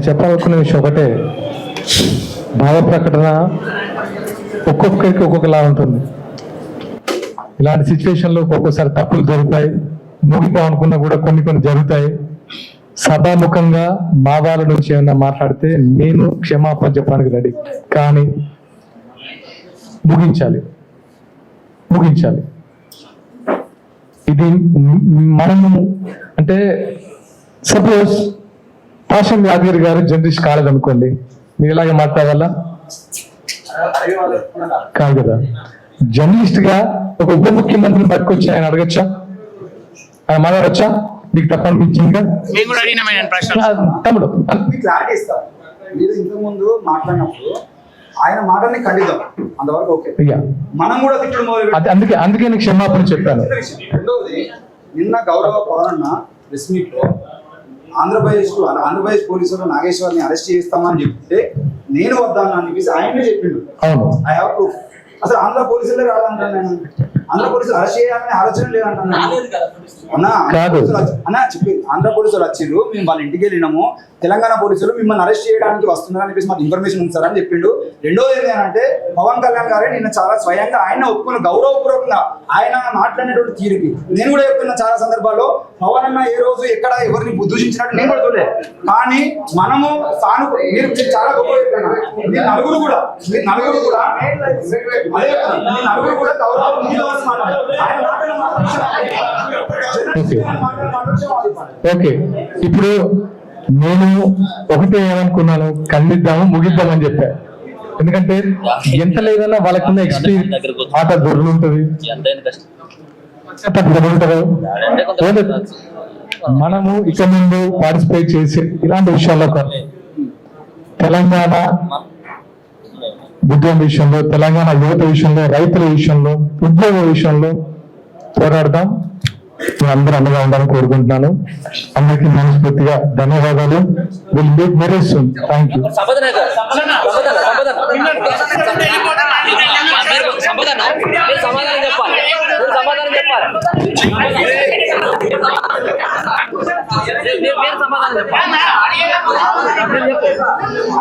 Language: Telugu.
చెప్పాలనుకున్న విషయం ఒకటే, భావ ప్రకటన ఒక్కొక్కరికి ఒక్కొక్కలా ఉంటుంది. ఇలాంటి సిచ్యువేషన్లో ఒక్కొక్కసారి తప్పులు జరుగుతాయి, ముగిపోవాలనుకున్నా కూడా కొన్ని జరుగుతాయి. సభాముఖంగా మా వాళ్ళ నుంచి ఏమన్నా మాట్లాడితే నేను క్షమాపణ చెప్పడానికి రెడీ, కానీ ముగించాలి. ఇది మనము అంటే సపోజ్ పాషం యాదగిరి గారు జర్నలిస్ట్ కాలేదనుకోండి, మీరు ఇలాగే మాట్లాడాలా? కాదు కదా. జర్నలిస్ట్ గా ఒక ఉప ముఖ్యమంత్రిని పట్టుకొచ్చి ఆయన అడగచ్చా? ఆయన మాట్లాడచ్చా? మీకు తప్ప అనిపించిందిగా తమ్ముడు క్లారిటీ ఇస్తారు. మీరు ఇంతకు ముందు మాట్లాడినప్పుడు ఆయన మాటల్ని ఖండిద్దాం, అంతవరకు ఓకే. మనం కూడా తిట్టడం మొదలు అందుకే నేను క్షమాపణ చెప్పాను. రెండవది, నిన్న గౌరవ పవన్ ప్రెస్ మీట్ లో ఆంధ్రప్రదేశ్ పోలీసులు నాగేశ్వర్ని అరెస్ట్ చేస్తామని చెప్తే నేను వద్దాను అని చెప్పేసి ఆయనే చెప్పిండు. అవును, ఐ హావ్ ప్రూఫ్. అసలు ఆంధ్ర పోలీసులే రాదంటాను నేను. ఆంధ్ర పోలీసులు అరెస్ట్ చేయాలనే ఆలోచన లేదంటాను అన్న చెప్పి. ఆంధ్ర పోలీసులు వచ్చిర్రు, మేము వాళ్ళ ఇంటికి వెళ్ళినాము, తెలంగాణ పోలీసులు మిమ్మల్ని అరెస్ట్ చేయడానికి వస్తున్నారని చెప్పేసి మాకు ఇన్ఫర్మేషన్ ఉంది సార్ అని చెప్పిండు. రెండోది ఏంటంటే పవన్ కళ్యాణ్ గారే నిన్న చాలా స్వయంగా ఆయన ఒప్పుకున్న గౌరవపూర్వకంగా ఆయన మాట్లాడినటువంటి తీరుకి నేను కూడా చెప్తున్నా. చాలా సందర్భాల్లో పవన్ అన్న ఏ రోజు ఎక్కడ ఎవరిని దూషించినట్టు నేను కూడా చూడలేదు. కానీ మనము మీరు చాలా గొప్ప చెప్తున్నా. మీరు నలుగురు కూడా ఓకే. ఇప్పుడు నేను ఒకటే ఏమనుకున్నాను, ఖండిద్దాము, ముగిద్దామని చెప్పా. ఎందుకంటే ఎంత లేదన్నా వాళ్ళకున్న ఎక్స్పీరియన్స్ ఆట దొరలు ఉంటుంది, మనము ఇక ముందు పార్టిసిపేట్ చేసి ఇలాంటి విషయాల్లో తెలంగాణ ఉద్యమం విషయంలో, తెలంగాణ యువత విషయంలో, రైతుల విషయంలో, ఉద్యోగ విషయంలో పోరాడదాం. అందరూ అండగా ఉండాలని కోరుకుంటున్నాను. అందరికీ మనస్ఫూర్తిగా ధన్యవాదాలు. Will meet very soon. Thank you. సమాధానం చెప్పాలి.